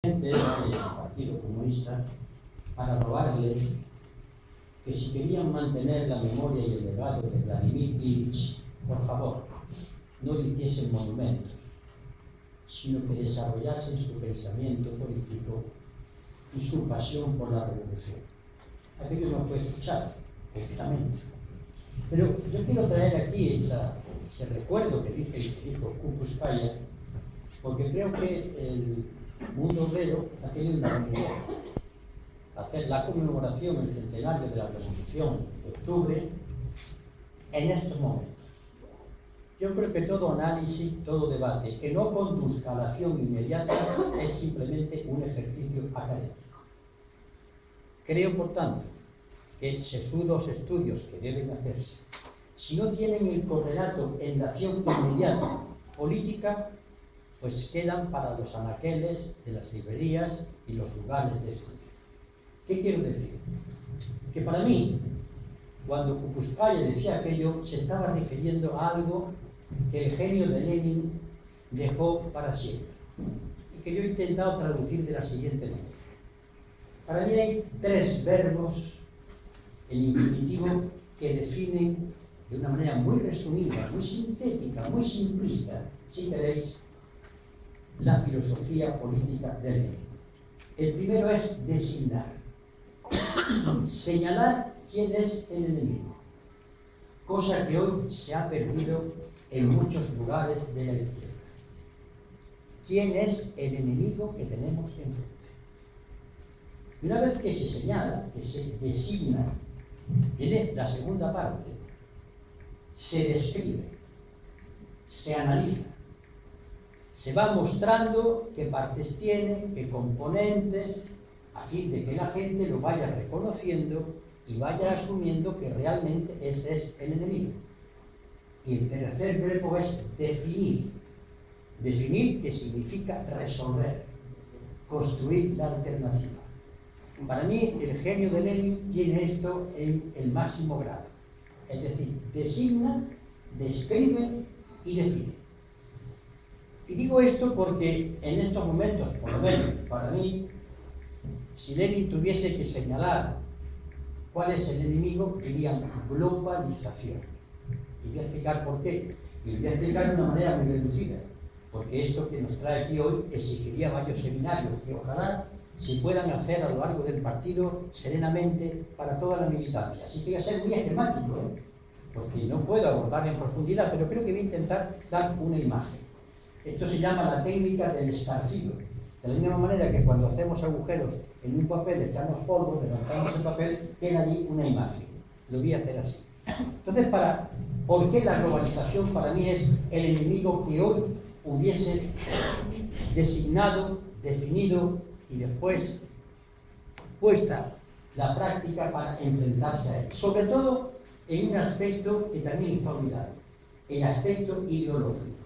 del Partido Comunista para rogarles que si querían mantener la memoria y el legado de Vladimir Ilich, por favor, no le hiciesen monumentos, sino que desarrollasen su pensamiento político y su pasión por la revolución. Aquello no fue escuchado, completamente. Pero yo quiero traer aquí ese recuerdo que dijo Kukuskaya, porque creo que el mundo obrero ha tenido una oportunidad. Hacer la conmemoración del centenario de la Revolución de octubre en estos momentos. Yo creo que todo análisis, todo debate que no conduzca a la acción inmediata es simplemente un ejercicio académico. Creo, por tanto, que sesudos estudios que deben hacerse, si no tienen el correlato en la acción inmediata política, pues quedan para los anaqueles de las librerías y los lugares de estudio. ¿Qué quiero decir? Que para mí, cuando Kukuskaya decía aquello, se estaba refiriendo a algo que el genio de Lenin dejó para siempre, y que yo he intentado traducir de la siguiente manera. Para mí hay tres verbos en infinitivo que definen de una manera muy resumida, muy sintética, muy simplista, si queréis, la filosofía política de Lenin. El primero es designar, señalar quién es el enemigo, cosa que hoy se ha perdido en muchos lugares de la izquierda. ¿Quién es el enemigo que tenemos enfrente? Y una vez que se señala, que se designa, viene la segunda parte, se describe, se analiza, se va mostrando qué partes tiene, qué componentes, a fin de que la gente lo vaya reconociendo y vaya asumiendo que realmente ese es el enemigo. Y el tercer verbo es definir. Definir, que significa resolver, construir la alternativa. Para mí, el genio de Lenin tiene esto en el máximo grado. Es decir, designa, describe y define. Y digo esto porque en estos momentos, por lo menos para mí, si Lenin tuviese que señalar cuál es el enemigo, dirían globalización. Y voy a explicar por qué. Y lo voy a explicar de una manera muy reducida, porque esto que nos trae aquí hoy exigiría varios seminarios que ojalá se puedan hacer a lo largo del partido serenamente para toda la militancia. Así que voy a ser muy esquemático, porque no puedo abordar en profundidad, pero creo que voy a intentar dar una imagen. Esto se llama la técnica del estarcido. De la misma manera que cuando hacemos agujeros en un papel, echamos polvo, levantamos el papel, queda allí una imagen. Lo voy a hacer así. Entonces, ¿por qué la globalización para mí es el enemigo que hoy hubiese designado, definido y después puesta la práctica para enfrentarse a él? Sobre todo en un aspecto que también está olvidado, el aspecto ideológico.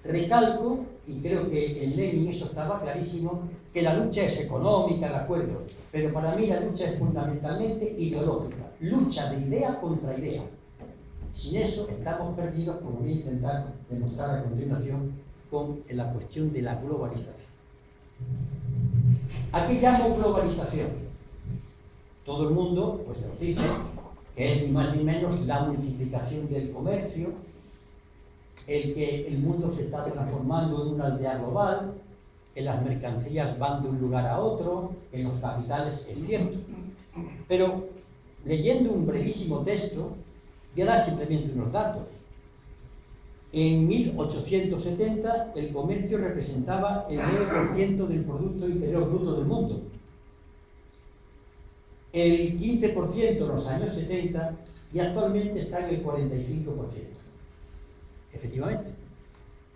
Recalco, y creo que en Lenin eso estaba clarísimo, que la lucha es económica, de acuerdo, pero para mí la lucha es fundamentalmente ideológica, lucha de idea contra idea. Sin eso estamos perdidos, como voy a intentar demostrar a continuación con la cuestión de la globalización. ¿A qué llamo globalización? Todo el mundo pues, nos dice que es ni más ni menos la multiplicación del comercio, el que el mundo se está transformando en una aldea global, que las mercancías van de un lugar a otro, en los capitales, es cierto. Pero leyendo un brevísimo texto, voy a dar simplemente unos datos. En 1870 el comercio representaba el 9% del Producto Interior Bruto del mundo. El 15% en los años 70 y actualmente está en el 45%. Efectivamente,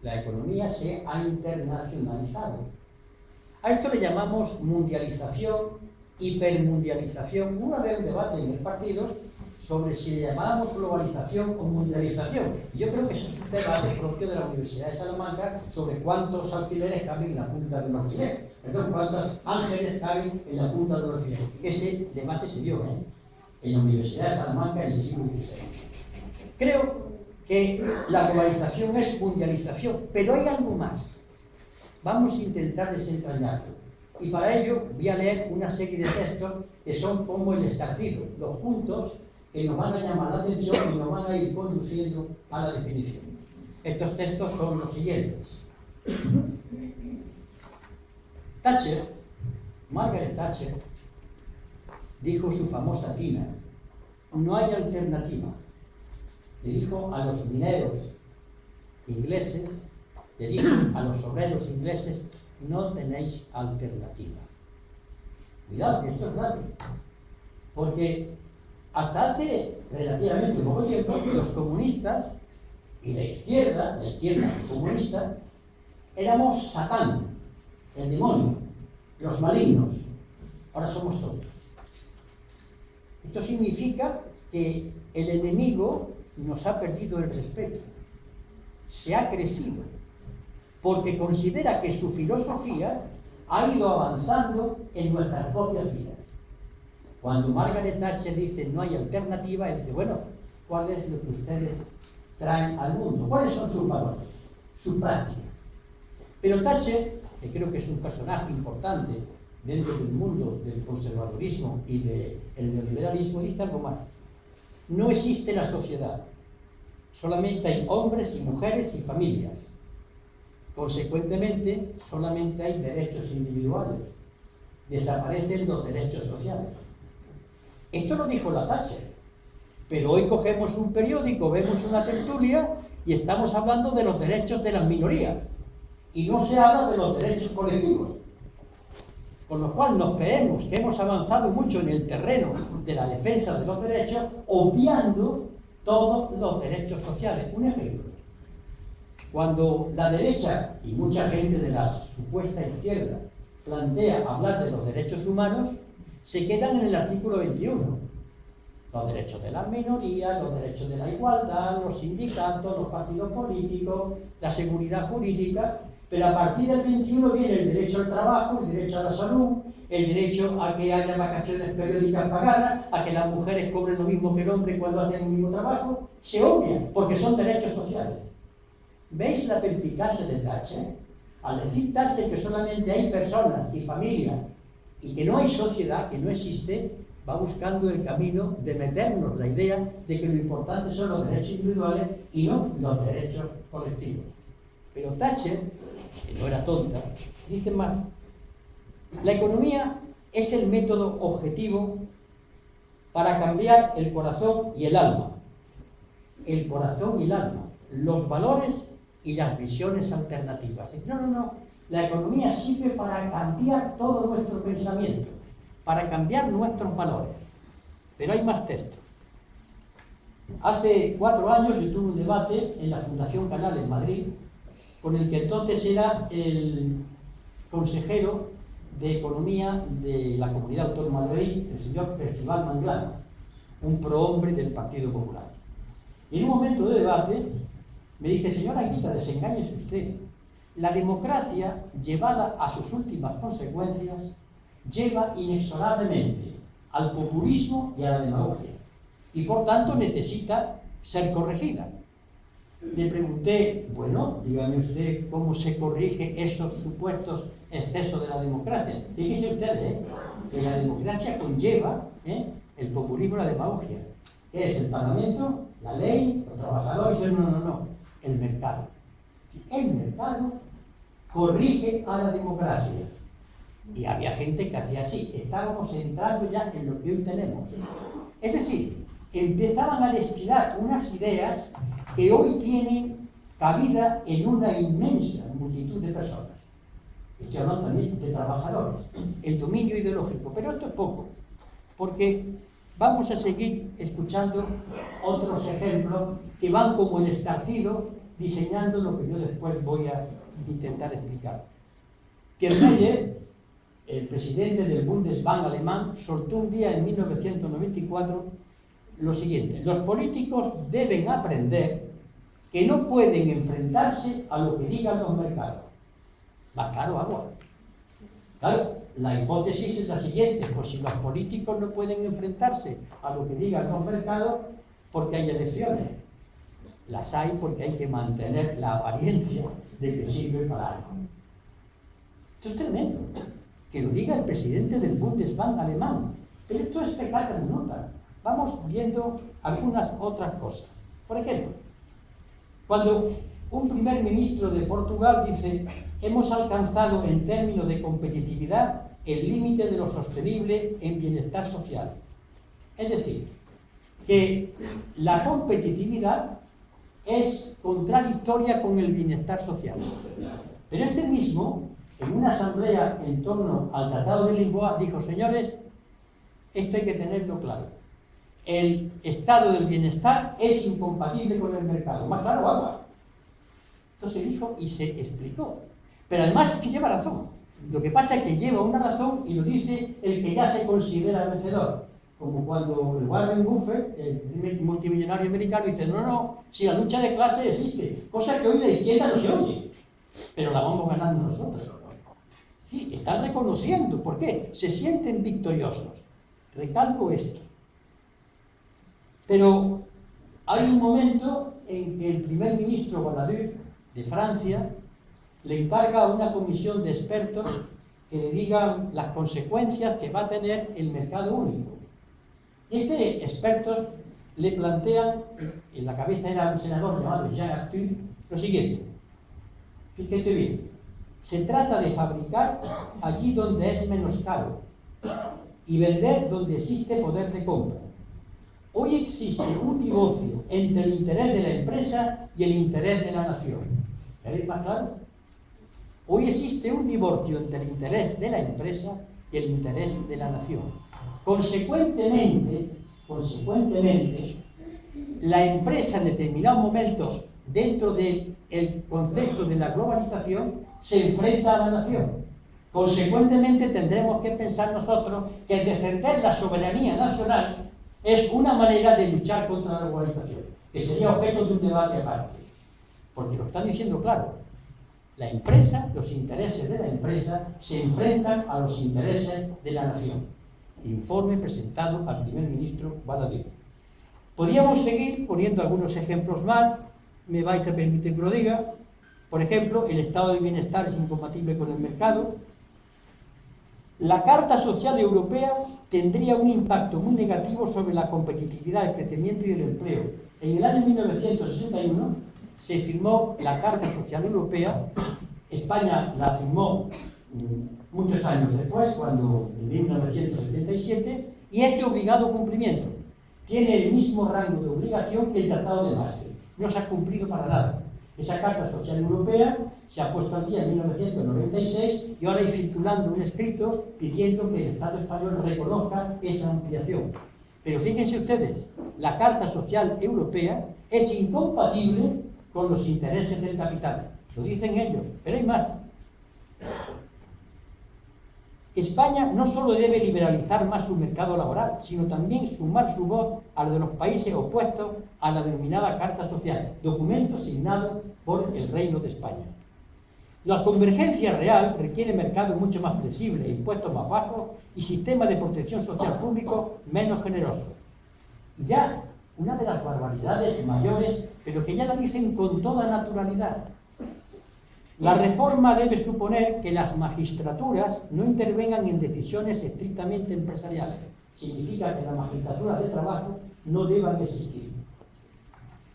la economía se ha internacionalizado. A esto le llamamos mundialización, hipermundialización. Hubo un debate en el partido sobre si le llamábamos globalización o mundialización. Yo creo que eso es un debate propio de la Universidad de Salamanca sobre cuántos alfileres caben en la punta de un alfiler. Perdón, cuántos ángeles caben en la punta de un alfiler. Ese debate se dio en la Universidad de Salamanca en el siglo XVI. Creo que la globalización es mundialización, pero hay algo más. Vamos a intentar desentrañarlo. Y para ello voy a leer una serie de textos que son como el estarcido, los puntos que nos van a llamar la atención y nos van a ir conduciendo a la definición. Estos textos son los siguientes. Thatcher, Margaret Thatcher, dijo su famosa tina: no hay alternativa. Le dijo a los mineros ingleses, le dijo a los obreros ingleses: no tenéis alternativa. Cuidado, que esto es grave, porque hasta hace relativamente poco tiempo los comunistas y la izquierda comunista, éramos Satán, el demonio, los malignos. Ahora somos tontos. Esto significa que el enemigo nos ha perdido el respeto, se ha crecido, porque considera que su filosofía ha ido avanzando en nuestras propias vidas. Cuando Margaret Thatcher dice no hay alternativa, él dice, bueno, ¿cuál es lo que ustedes traen al mundo? ¿Cuáles son sus valores, su práctica? Pero Thatcher, que creo que es un personaje importante dentro del mundo del conservadurismo y del neoliberalismo, dice algo más. No existe la sociedad, solamente hay hombres y mujeres y familias. Consecuentemente, solamente hay derechos individuales. Desaparecen los derechos sociales. Esto lo dijo la Thatcher, pero hoy cogemos un periódico, vemos una tertulia y estamos hablando de los derechos de las minorías y no se habla de los derechos colectivos, con lo cual nos creemos que hemos avanzado mucho en el terreno de la defensa de los derechos, obviando todos los derechos sociales. Un ejemplo: cuando la derecha y mucha gente de la supuesta izquierda plantea hablar de los derechos humanos, se quedan en el artículo 21. Los derechos de las minorías, los derechos de la igualdad, los sindicatos, los partidos políticos, la seguridad jurídica, pero a partir del 21 viene el derecho al trabajo, el derecho a la salud, el derecho a que haya vacaciones periódicas pagadas, a que las mujeres cobren lo mismo que el hombre cuando hacen el mismo trabajo. Se obvian, porque son derechos sociales. ¿Veis la perspicacia de Thatcher? Al decir Thatcher que solamente hay personas y familias y que no hay sociedad, que no existe, va buscando el camino de meternos la idea de que lo importante son los derechos individuales y no los derechos colectivos. Pero Thatcher, que no era tonta, dice más: la economía es el método objetivo para cambiar el corazón y el alma. El corazón y el alma, los valores y las visiones alternativas. No. La economía sirve para cambiar todo nuestro pensamiento, para cambiar nuestros valores. Pero hay más textos. Hace 4 años yo tuve un debate en la Fundación Canal en Madrid con el que entonces era el consejero de Economía de la Comunidad Autónoma de Madrid, el señor Percival Manglano, un prohombre del Partido Popular. Y en un momento de debate me dice: señora Anguita, desengáñese usted. La democracia, llevada a sus últimas consecuencias, lleva inexorablemente al populismo y a la demagogia, y por tanto necesita ser corregida. Le pregunté: bueno, dígame usted cómo se corrige esos supuestos excesos de la democracia. Fíjese usted, que la democracia conlleva el populismo y la demagogia. ¿Qué es el Parlamento? ¿La ley? ¿Los trabajadores? No. El mercado. El mercado corrige a la democracia. Y había gente que hacía así. Estábamos entrando ya en lo que hoy tenemos. Es decir, empezaban a destilar unas ideas que hoy tienen cabida en una inmensa multitud de personas. Estoy hablando también de trabajadores. El dominio ideológico. Pero esto es poco, porque vamos a seguir escuchando otros ejemplos que van como el estarcido diseñando lo que yo después voy a intentar explicar. Pierre Meyer, el presidente del Bundesbank alemán, soltó un día en 1994 lo siguiente: los políticos deben aprender que no pueden enfrentarse a lo que digan los mercados. Más claro, agua. Claro, la hipótesis es la siguiente: pues si los políticos no pueden enfrentarse a lo que digan los mercados, porque hay elecciones. Las hay porque hay que mantener la apariencia de que sirve para algo. Esto es tremendo. que lo diga el presidente del Bundesbank alemán. Pero esto es pecata minuta. Vamos viendo algunas otras cosas. Por ejemplo, cuando un primer ministro de Portugal dice: hemos alcanzado en términos de competitividad el límite de lo sostenible en bienestar social. Es decir, que la competitividad es contradictoria con el bienestar social. Pero este mismo, en una asamblea en torno al Tratado de Lisboa, dijo: señores, esto hay que tenerlo claro. El estado del bienestar es incompatible con el mercado. Más claro, agua. Esto se dijo y se explicó. Pero además es que lleva razón. Lo que pasa es que lleva una razón y lo dice el que ya se considera vencedor. Como cuando el Warren Buffett, el multimillonario americano, dice: no, si la lucha de clases existe, cosa que hoy la izquierda no se oye, pero la vamos ganando nosotros. Sí, están reconociendo. ¿Por qué? Se sienten victoriosos. Recalco esto. Pero hay un momento en que el primer ministro Balladur de Francia le encarga a una comisión de expertos que le digan las consecuencias que va a tener el mercado único. Y estos expertos le plantean, en la cabeza era un senador llamado Jean Arthur, lo siguiente. Fíjense bien, se trata de fabricar allí donde es menos caro y vender donde existe poder de compra. Hoy existe un divorcio entre el interés de la empresa y el interés de la nación. ¿Queréis más claro? Hoy existe un divorcio entre el interés de la empresa y el interés de la nación. Consecuentemente, la empresa en determinados momentos, dentro del concepto de la globalización, se enfrenta a la nación. Consecuentemente, tendremos que pensar nosotros que defender la soberanía nacional es una manera de luchar contra la globalización, que sería objeto de un debate aparte. Porque lo están diciendo claro. La empresa, los intereses de la empresa se enfrentan a los intereses de la nación. Informe presentado al primer ministro Balladur. Podríamos seguir poniendo algunos ejemplos más. Me vais a permitir que lo diga. Por ejemplo, el estado de bienestar es incompatible con el mercado. La Carta Social Europea tendría un impacto muy negativo sobre la competitividad, el crecimiento y el empleo. En el año 1961 se firmó la Carta Social Europea. España la firmó muchos años después, cuando en 1977, y es de obligado cumplimiento. Tiene el mismo rango de obligación que el Tratado de Maastricht. No se ha cumplido para nada. Esa Carta Social Europea se ha puesto al día en 1996 y ahora hay circulando un escrito pidiendo que el Estado español reconozca esa ampliación. Pero fíjense ustedes, la Carta Social Europea es incompatible con los intereses del capital. Lo dicen ellos, pero hay más. España no solo debe liberalizar más su mercado laboral, sino también sumar su voz a la de los países opuestos a la denominada Carta Social, documento signado por el Reino de España. La convergencia real requiere mercados mucho más flexibles, impuestos más bajos y sistemas de protección social público menos generosos. Ya, una de las barbaridades mayores, pero que ya la dicen con toda naturalidad. La reforma debe suponer que las magistraturas no intervengan en decisiones estrictamente empresariales. Significa que las magistraturas de trabajo no deban existir.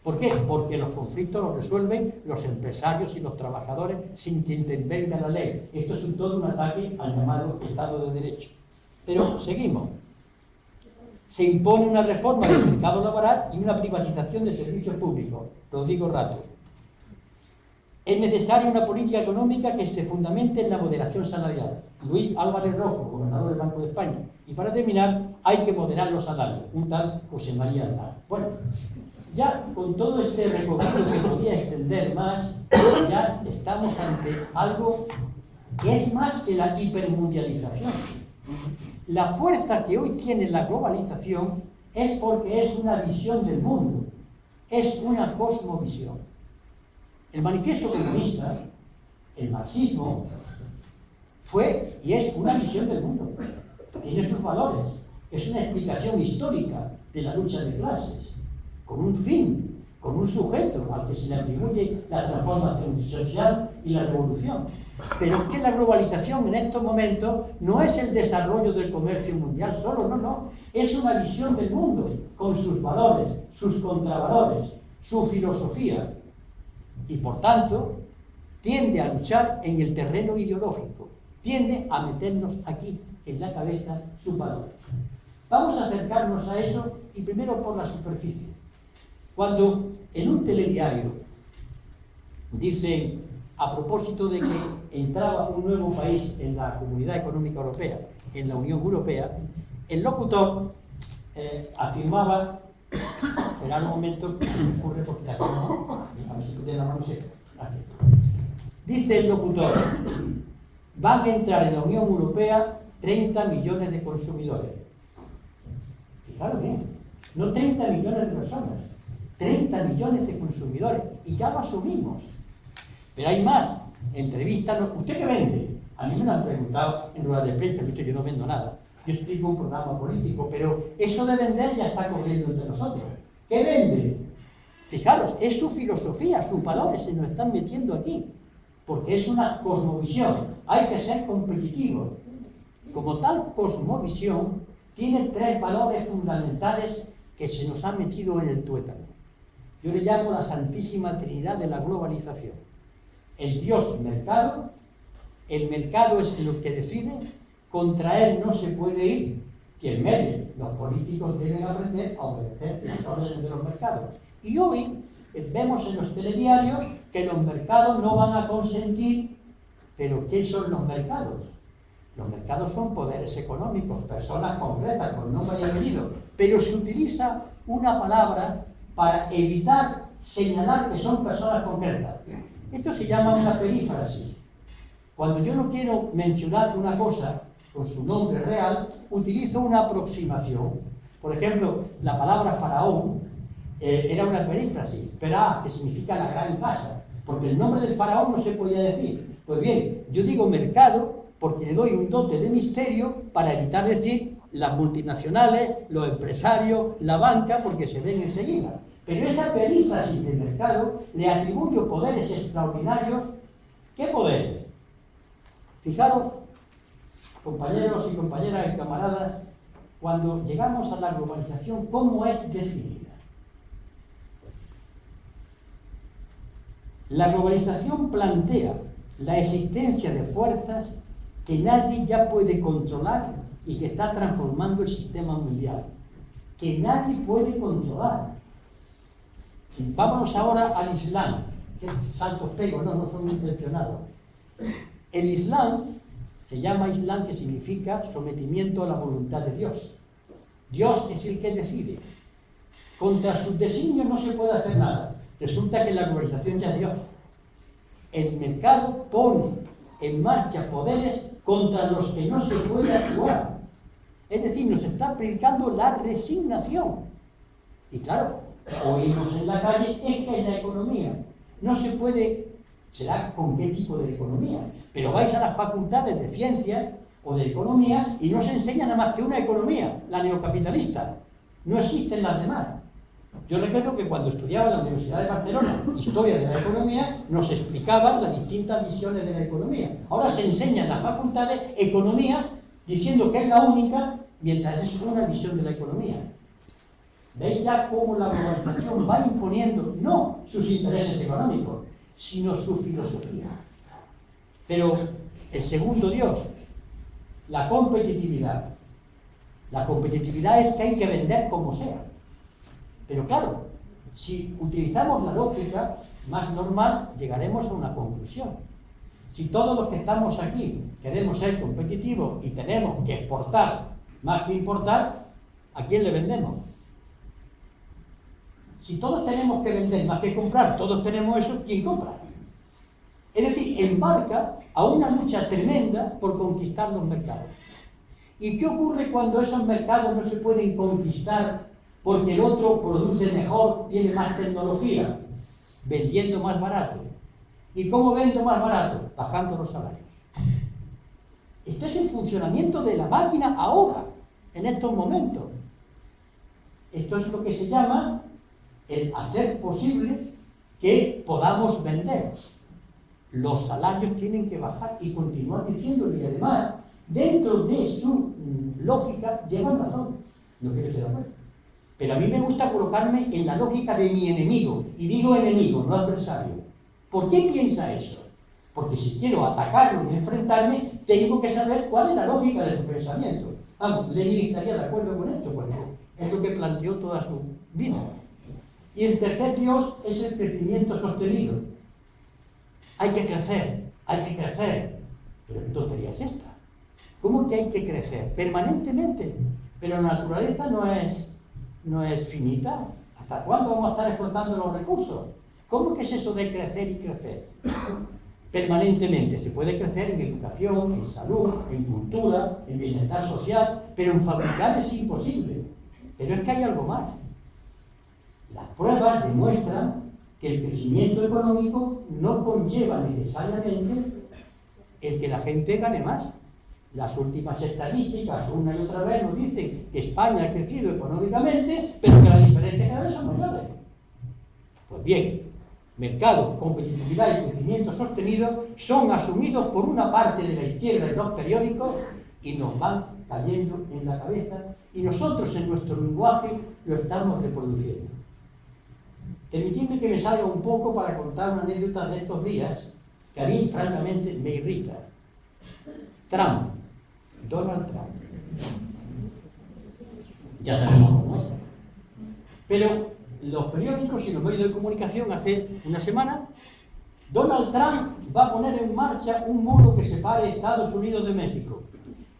¿Por qué? Porque los conflictos los resuelven los empresarios y los trabajadores sin que intervenga la ley. Esto es todo un ataque al llamado Estado de Derecho. Pero seguimos. Se impone una reforma del mercado laboral y una privatización de servicios públicos. Lo digo rápido. Es necesaria una política económica que se fundamente en la moderación salarial. Luis Álvarez Rojo, gobernador del Banco de España. Y para terminar, hay que moderar los salarios. Un tal José María Aznar. Bueno, ya con todo este recorrido que podía extender más, ya estamos ante algo que es más que la hipermundialización. La fuerza que hoy tiene la globalización es porque es una visión del mundo, es una cosmovisión. El manifiesto comunista, el marxismo, fue y es una visión del mundo. Tiene sus valores. Es una explicación histórica de la lucha de clases, con un fin. con un sujeto al que se le atribuye la transformación social y la revolución. Pero es que la globalización en estos momentos no es el desarrollo del comercio mundial solo, no. Es una visión del mundo, con sus valores, sus contravalores, su filosofía. Y por tanto, tiende a luchar en el terreno ideológico, tiende a meternos aquí, en la cabeza, sus valores. Vamos a acercarnos a eso, y primero por la superficie. Cuando en un telediario dicen, a propósito de que entraba un nuevo país en la Comunidad Económica Europea, en la Unión Europea, el locutor afirmaba, esperad un momento que se me ocurre porque aquí no, a ver si tiene la mano seca. Dice el locutor, van a entrar en la Unión Europea 30 millones de consumidores. Fijaros bien, no 30 millones de personas, 30 millones de consumidores, y ya lo asumimos. Pero hay más, entrevistas, ¿usted qué vende? A mí me lo han preguntado en ruedas de prensa, ¿viste? Yo no vendo nada, yo explico un programa político, pero eso de vender ya está corriendo entre nosotros. ¿Qué vende? Fijaros, es su filosofía, sus valores se nos están metiendo aquí, porque es una cosmovisión, hay que ser competitivos. Como tal cosmovisión, tiene 3 valores fundamentales que se nos han metido en el tuétano. Yo le llamo la Santísima Trinidad de la globalización. El Dios mercado, el mercado es lo que decide, contra él no se puede ir quien medie. Los políticos deben aprender a obedecer las órdenes de los mercados. Y hoy vemos en los telediarios que los mercados no van a consentir, pero ¿qué son los mercados? Los mercados son poderes económicos, personas concretas, con nombre y apellido, pero se utiliza una palabra para evitar señalar que son personas concretas. Esto se llama una perífrasis. Cuando yo no quiero mencionar una cosa con su nombre real, utilizo una aproximación. Por ejemplo, la palabra faraón era una perífrasis, Perá, que significa la gran casa, porque el nombre del faraón no se podía decir. Pues bien, yo digo mercado porque le doy un dote de misterio para evitar decir las multinacionales, los empresarios, la banca, porque se ven enseguida. Pero esa perífrasis del mercado le atribuyo poderes extraordinarios. ¿Qué poderes? Fijaros, compañeros y compañeras y camaradas, cuando llegamos a la globalización, ¿cómo es definida? La globalización plantea la existencia de fuerzas que nadie ya puede controlar y que está transformando el sistema mundial. Que nadie puede controlar. Vámonos ahora al Islam. Qué saltos pego, no son intencionados. El Islam se llama Islam, que significa sometimiento a la voluntad de Dios. Dios es el que decide. Contra sus designios no se puede hacer nada. Resulta que la globalización ya es Dios. El mercado pone en marcha poderes contra los que no se puede actuar. Es decir, nos está predicando la resignación. Y claro, oímos en la calle, es que en la economía no se puede, será con qué tipo de economía, pero vais a las facultades de ciencias o de economía y no se enseña nada más que una economía, la neocapitalista. No existen las demás. Yo recuerdo que cuando estudiaba en la Universidad de Barcelona historia de la economía, nos explicaban las distintas visiones de la economía. Ahora se enseña en las facultades economía diciendo que es la única, mientras es una visión de la economía. ¿Veis ya cómo la globalización va imponiendo no sus intereses económicos, sino su filosofía? Pero el segundo Dios, la competitividad. La competitividad es que hay que vender como sea. Pero claro, si utilizamos la lógica más normal, llegaremos a una conclusión. Si todos los que estamos aquí queremos ser competitivos y tenemos que exportar más que importar, ¿a quién le vendemos? Si todos tenemos que vender más que comprar, todos tenemos eso, ¿quién compra? Es decir, embarca a una lucha tremenda por conquistar los mercados. ¿Y qué ocurre cuando esos mercados no se pueden conquistar porque el otro produce mejor, tiene más tecnología? Vendiendo más barato. ¿Y cómo vendo más barato? Bajando los salarios. Este es el funcionamiento de la máquina ahora, en estos momentos. Esto es lo que se llama el hacer posible que podamos vender. Los salarios tienen que bajar y continuar diciéndolo, y además, dentro de su lógica, llevan razón. No quiero estar de acuerdo. Pero a mí me gusta colocarme en la lógica de mi enemigo, y digo enemigo, no adversario. ¿Por qué piensa eso? Porque si quiero atacarlo y enfrentarme, tengo que saber cuál es la lógica de su pensamiento. Vamos, Lenin estaría de acuerdo con esto, porque es lo que planteó toda su vida. Y el tercer Dios es el crecimiento sostenido. Hay que crecer, hay que crecer. Pero ¿qué tontería es esta? ¿Cómo que hay que crecer? Permanentemente. Pero la naturaleza no es finita. ¿Hasta cuándo vamos a estar explotando los recursos? ¿Cómo que es eso de crecer y crecer? Permanentemente. Se puede crecer en educación, en salud, en cultura, en bienestar social, pero en fabricar es imposible. Pero es que hay algo más. Las pruebas demuestran que el crecimiento económico no conlleva necesariamente el que la gente gane más. Las últimas estadísticas, una y otra vez, nos dicen que España ha crecido económicamente, pero que las diferencias cada vez son mayores. Pues bien, mercado, competitividad y crecimiento sostenido son asumidos por una parte de la izquierda de los periódicos y nos van cayendo en la cabeza, y nosotros en nuestro lenguaje lo estamos reproduciendo. Permitidme que me salga un poco para contar una anécdota de estos días que a mí, francamente, me irrita. Trump, Donald Trump. Ya sabemos cómo es. Pero los periódicos y los medios de comunicación hace una semana, Donald Trump va a poner en marcha un muro que separe Estados Unidos de México.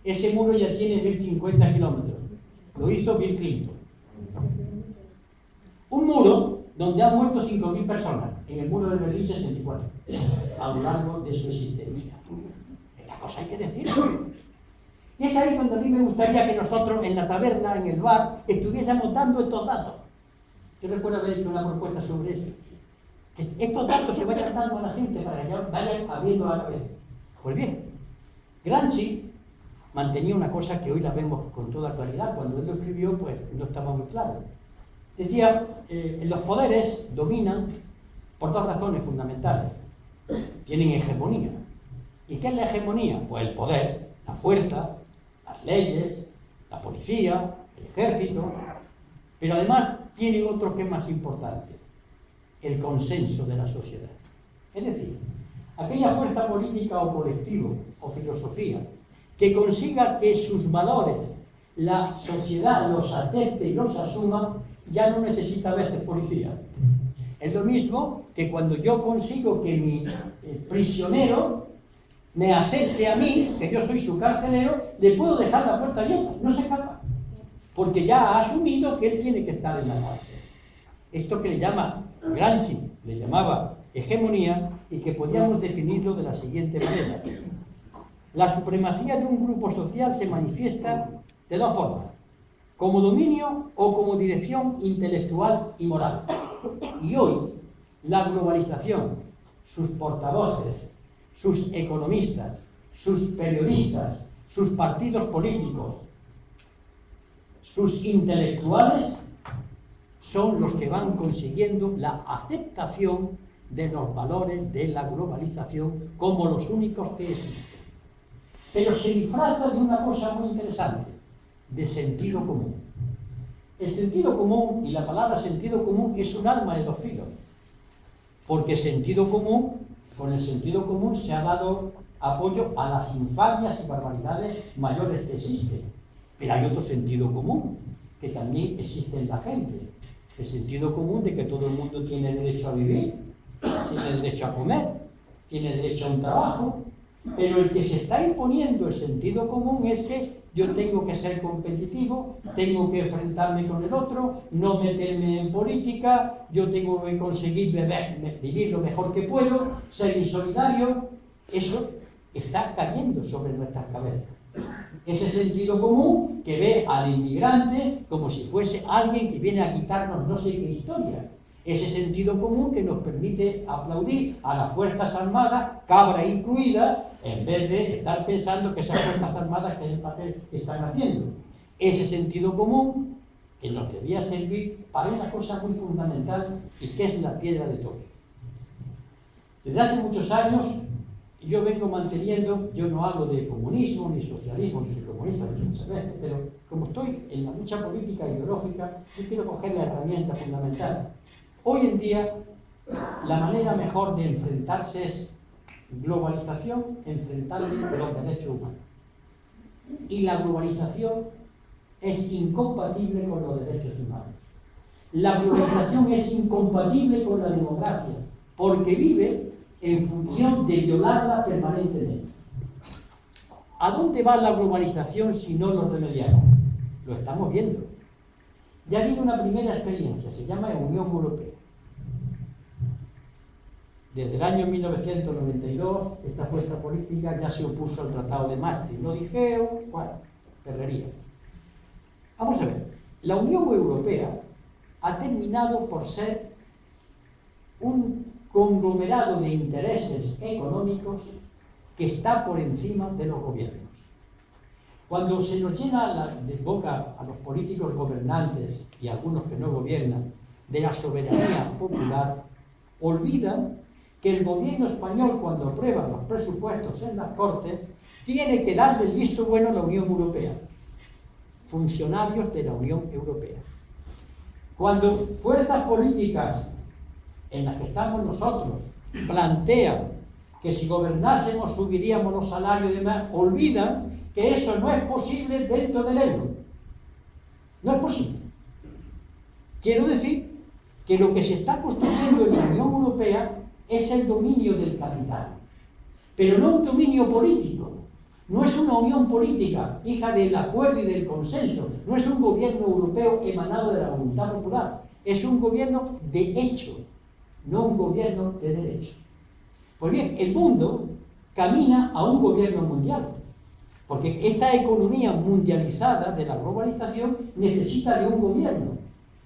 Ese muro ya tiene 1050 kilómetros. Lo hizo Bill Clinton. Un muro donde han muerto 5.000 personas, en el muro de Berlín 64, a lo largo de su existencia. Esta cosa hay que decirlo. Y es ahí donde a mí me gustaría que nosotros, en la taberna, en el bar, estuviésemos dando estos datos. Yo recuerdo haber hecho una propuesta sobre esto. Que estos datos se vayan dando a la gente para que vayan abriendo la cabeza. Pues bien, Gramsci mantenía una cosa que hoy la vemos con toda claridad. Cuando él lo escribió, pues no estaba muy claro. Decía, los poderes dominan por dos razones fundamentales. Tienen hegemonía. ¿Y qué es la hegemonía? Pues el poder, la fuerza, las leyes, la policía, el ejército. Pero además tienen otro que es más importante, el consenso de la sociedad. Es decir, aquella fuerza política o colectivo o filosofía que consiga que sus valores la sociedad los acepte y los asuma, ya no necesita a veces policía. Es lo mismo que cuando yo consigo que mi prisionero me acepte a mí, que yo soy su carcelero, le puedo dejar la puerta abierta, no se escapa, porque ya ha asumido que él tiene que estar en la cárcel. Esto que le llama Gramsci, le llamaba hegemonía, y que podríamos definirlo de la siguiente manera. La supremacía de un grupo social se manifiesta de dos formas: como dominio o como dirección intelectual y moral. Y hoy, la globalización, sus portavoces, sus economistas, sus periodistas, sus partidos políticos, sus intelectuales, son los que van consiguiendo la aceptación de los valores de la globalización como los únicos que existen. Pero se disfraza de una cosa muy interesante, de sentido común. El sentido común, y la palabra sentido común, es un arma de dos filos. Porque sentido común, con el sentido común se ha dado apoyo a las infamias y barbaridades mayores que existen. Pero hay otro sentido común, que también existe en la gente. El sentido común de que todo el mundo tiene derecho a vivir, tiene derecho a comer, tiene derecho a un trabajo. Pero el que se está imponiendo el sentido común es que yo tengo que ser competitivo, tengo que enfrentarme con el otro, no meterme en política, yo tengo que conseguir vivir lo mejor que puedo, ser insolidario. Eso está cayendo sobre nuestras cabezas. Ese sentido común que ve al inmigrante como si fuese alguien que viene a quitarnos no sé qué historia. Ese sentido común que nos permite aplaudir a las Fuerzas Armadas, cabra incluida, en vez de estar pensando que esas Fuerzas Armadas, que es el papel que están haciendo. Ese sentido común que nos debía servir para una cosa muy fundamental y que es la piedra de toque. Desde hace muchos años yo vengo manteniendo, yo no hablo de comunismo ni socialismo, yo soy comunista muchas veces, pero como estoy en la lucha política e ideológica, yo quiero coger la herramienta fundamental. Hoy en día, la manera mejor de enfrentarse es globalización, enfrentando los derechos humanos. Y la globalización es incompatible con los derechos humanos. La globalización es incompatible con la democracia, porque vive en función de violarla permanentemente. ¿A dónde va la globalización si no lo remediamos? Lo estamos viendo. Ya ha habido una primera experiencia, se llama Unión Europea. Desde el año 1992, esta fuerza política ya se opuso al Tratado de Maastricht. Lo dijeron, bueno, perrería. Vamos a ver, la Unión Europea ha terminado por ser un conglomerado de intereses económicos que está por encima de los gobiernos. Cuando se nos llena de boca a los políticos gobernantes y a algunos que no gobiernan de la soberanía popular, olvidan que el gobierno español, cuando aprueba los presupuestos en las Cortes, tiene que darle el visto bueno a la Unión Europea. Funcionarios de la Unión Europea. Cuando fuerzas políticas en las que estamos nosotros plantean que si gobernásemos subiríamos los salarios y demás, olvidan que eso no es posible dentro del euro. No es posible. Quiero decir que lo que se está construyendo en la Unión Europea es el dominio del capital, pero no un dominio político. No es una unión política, hija del acuerdo y del consenso. No es un gobierno europeo emanado de la voluntad popular. Es un gobierno de hecho, no un gobierno de derecho. Pues bien, el mundo camina a un gobierno mundial, porque esta economía mundializada de la globalización necesita de un gobierno.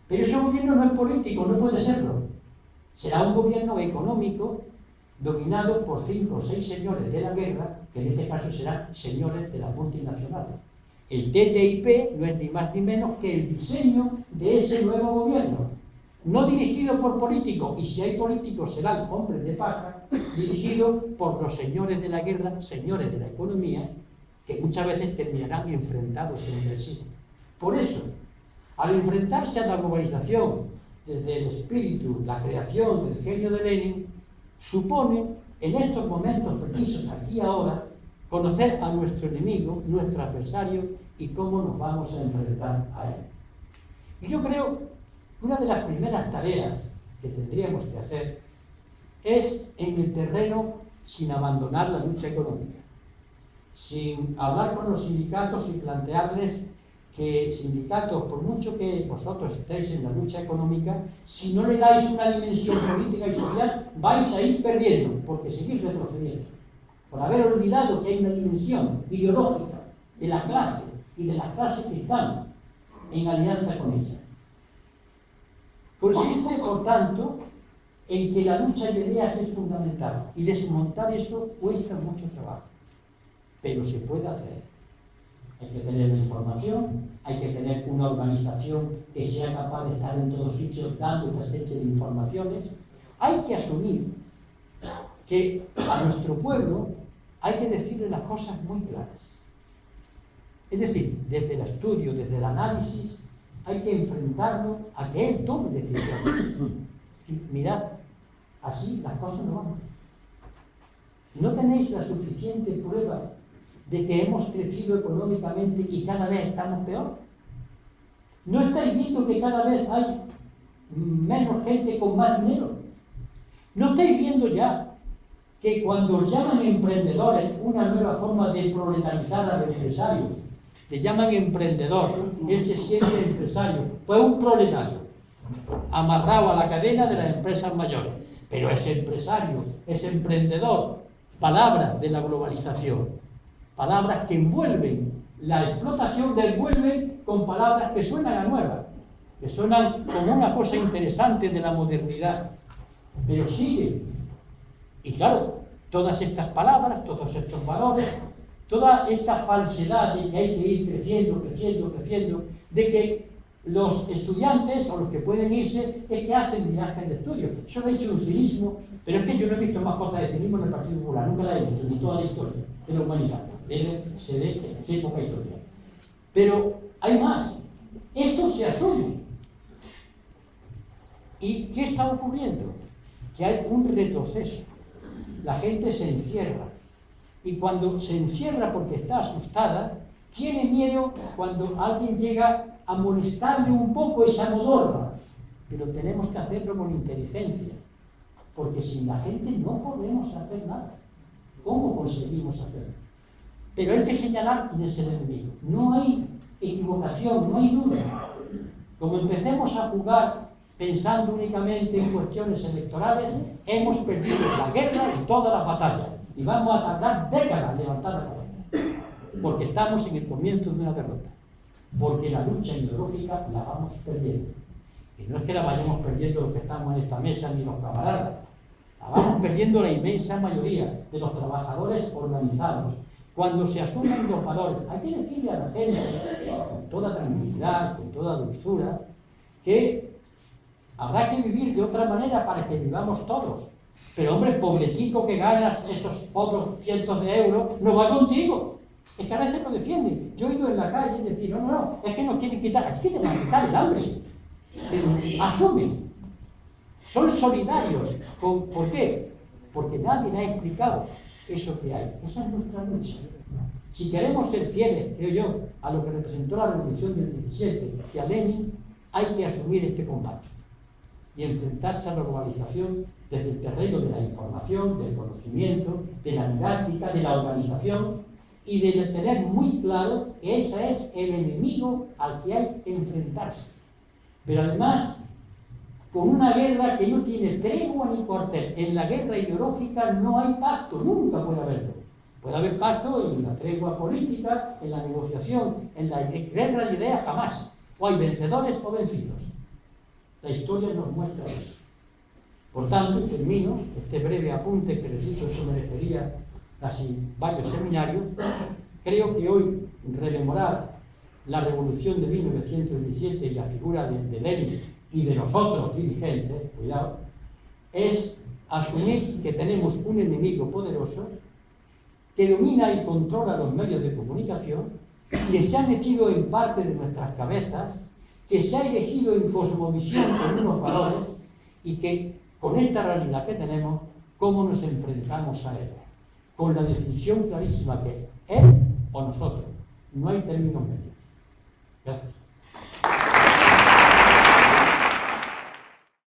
Pero ese gobierno no es político, no puede serlo. Será un gobierno económico dominado por 5 o 6 señores de la guerra, que en este caso serán señores de las multinacionales. El TTIP no es ni más ni menos que el diseño de ese nuevo gobierno, no dirigido por políticos, y si hay políticos serán hombres de paja, dirigido por los señores de la guerra, señores de la economía, que muchas veces terminarán enfrentados entre sí. Por eso, al enfrentarse a la globalización desde el espíritu, la creación del genio de Lenin, supone, en estos momentos precisos, aquí y ahora, conocer a nuestro enemigo, nuestro adversario, y cómo nos vamos a enfrentar a él. Y yo creo que una de las primeras tareas que tendríamos que hacer es en el terreno sin abandonar la lucha económica, sin hablar con los sindicatos y plantearles que sindicatos, por mucho que vosotros estéis en la lucha económica, si no le dais una dimensión política y social, vais a ir perdiendo, porque seguís retrocediendo, por haber olvidado que hay una dimensión ideológica de la clase y de las clases que están en alianza con ella. Consiste, por tanto, en que la lucha de ideas es fundamental, y desmontar eso cuesta mucho trabajo, pero se puede hacer. Hay que tener la información, hay que tener una organización que sea capaz de estar en todos sitios dando esta serie de informaciones. Hay que asumir que a nuestro pueblo hay que decirle las cosas muy claras. Es decir, desde el estudio, desde el análisis, hay que enfrentarlo a que él tome decisiones. Y mirad, así las cosas no van. ¿No tenéis la suficiente prueba de que hemos crecido económicamente y cada vez estamos peor? ¿No estáis viendo que cada vez hay menos gente con más dinero? ¿No estáis viendo ya que cuando os llaman emprendedores, una nueva forma de proletarizar al empresario, le llaman emprendedor, él se siente empresario, pues un proletario, amarrado a la cadena de las empresas mayores, pero es empresario, es emprendedor, palabras de la globalización, palabras que envuelven la explotación, la envuelven con palabras que suenan a nuevas, que suenan como una cosa interesante de la modernidad, pero sigue. Y claro, todas estas palabras, todos estos valores, toda esta falsedad de que hay que ir creciendo, creciendo, creciendo, de que Los estudiantes o los que pueden irse es que hacen viajes de estudio. Eso lo he hecho un cinismo, pero es que yo no he visto más cosas de cinismo en el Partido Popular, nunca la he visto, ni toda la historia de la humanidad. Se ve en poca historia. Pero hay más. Esto se asume. ¿Y qué está ocurriendo? Que hay un retroceso. La gente se encierra. Y cuando se encierra porque está asustada, tiene miedo cuando alguien llega a molestarle un poco esa modorra. Pero tenemos que hacerlo con inteligencia. Porque sin la gente no podemos hacer nada. ¿Cómo conseguimos hacerlo? Pero hay que señalar quién es el enemigo. No hay equivocación, no hay duda. Como empecemos a jugar pensando únicamente en cuestiones electorales, hemos perdido la guerra y todas las batallas. Y vamos a tardar décadas en levantar la cabeza. Porque estamos en el comienzo de una derrota. Porque la lucha ideológica la vamos perdiendo. Y no es que la vayamos perdiendo los que estamos en esta mesa ni los camaradas. La vamos perdiendo la inmensa mayoría de los trabajadores organizados. Cuando se asumen los valores, hay que decirle a la gente, con toda tranquilidad, con toda dulzura, que habrá que vivir de otra manera para que vivamos todos. Pero hombre, pobretico que ganas esos otros cientos de euros, no va contigo. Es que a veces lo defienden. Yo he ido en la calle y decir, no, es que nos quieren quitar, aquí te van a quitar el hambre. Pero asumen. Son solidarios. ¿Por qué? Porque nadie le ha explicado eso que hay. Esa es nuestra lucha. Si queremos ser fieles, creo yo, a lo que representó la Revolución del 17 y a Lenin, hay que asumir este combate y enfrentarse a la globalización desde el terreno de la información, del conocimiento, de la didáctica, de la organización y de tener muy claro que ese es el enemigo al que hay que enfrentarse. Pero además, con una guerra que no tiene tregua ni cuartel. En la guerra ideológica no hay pacto, nunca puede haberlo. Puede haber pacto en la tregua política, en la negociación, en la guerra de ideas jamás. O hay vencedores o vencidos. La historia nos muestra eso. Por tanto, termino este breve apunte que les hizo, eso merecería casi varios seminarios. Creo que hoy rememorar la revolución de 1917 y la figura de Lenin y de los otros dirigentes, cuidado, es asumir que tenemos un enemigo poderoso que domina y controla los medios de comunicación, que se ha metido en parte de nuestras cabezas, que se ha elegido en cosmovisión con unos valores y que con esta realidad que tenemos, ¿cómo nos enfrentamos a él? Con la decisión clarísima que él o nosotros. No hay términos medios. Gracias.